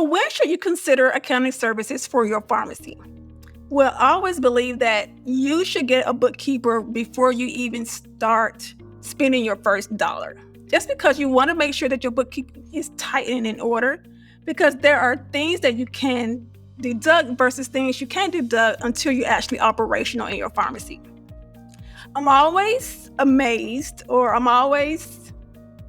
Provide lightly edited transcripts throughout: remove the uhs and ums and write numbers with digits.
So when should you consider accounting services for your pharmacy? Well, I always believe that you should get a bookkeeper before you even start spending your first dollar. Just because you want to make sure that your bookkeeping is tight and in order, because there are things that you can deduct versus things you can't deduct until you're actually operational in your pharmacy. I'm always amazed, or I'm always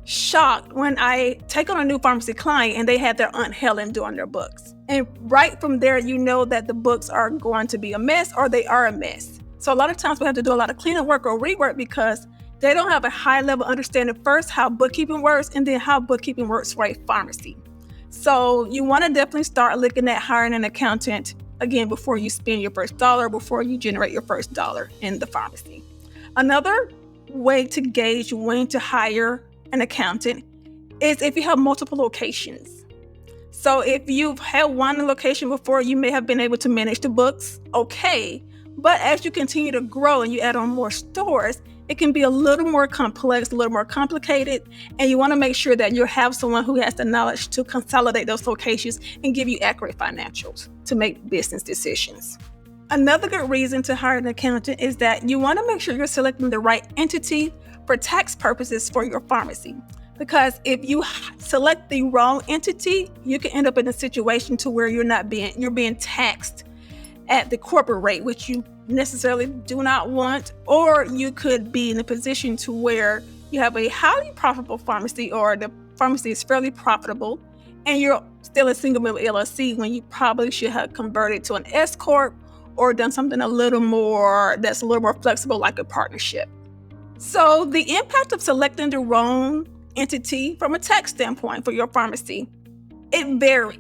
shocked when I take on a new pharmacy client and they have their Aunt Helen doing their books. And right from there, you know that the books are going to be a mess, or they are a mess. So a lot of times we have to do a lot of cleanup work or rework because they don't have a high level understanding first how bookkeeping works and then how bookkeeping works for a pharmacy. So you want to definitely start looking at hiring an accountant again before you spend your first dollar, before you generate your first dollar in the pharmacy. Another way to gauge when to hire an accountant is if you have multiple locations. So if you've had one location before, you may have been able to manage the books okay, but as you continue to grow and you add on more stores, it can be a little more complex, a little more complicated, and you want to make sure that you have someone who has the knowledge to consolidate those locations and give you accurate financials to make business decisions. Another good reason to hire an accountant is that you want to make sure you're selecting the right entity for tax purposes for your pharmacy. Because if you select the wrong entity, you can end up in a situation to where you're being taxed at the corporate rate, which you necessarily do not want, or you could be in a position to where you have a highly profitable pharmacy, or the pharmacy is fairly profitable, and you're still a single member LLC when you probably should have converted to an S corp or done something that's a little more flexible, like a partnership. So the impact of selecting the wrong entity from a tax standpoint for your pharmacy, it varies.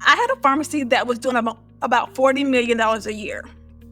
I had a pharmacy that was doing about $40 million a year.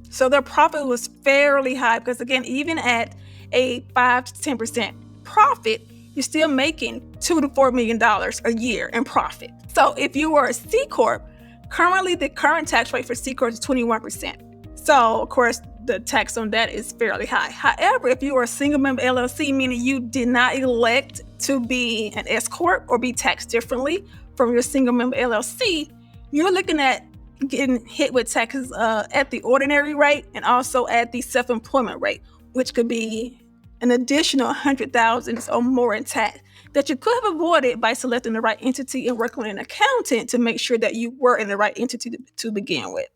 So their profit was fairly high because, again, even at a 5 to 10% profit, you're still making $2 to $4 million a year in profit. So if you were a C Corp, currently the current tax rate for C Corp is 21%. So, of course, the tax on that is fairly high. However, if you are a single member LLC, meaning you did not elect to be an S Corp or be taxed differently from your single member LLC, you're looking at getting hit with taxes at the ordinary rate and also at the self-employment rate, which could be an additional $100,000 or more in tax that you could have avoided by selecting the right entity and working with an accountant to make sure that you were in the right entity to begin with.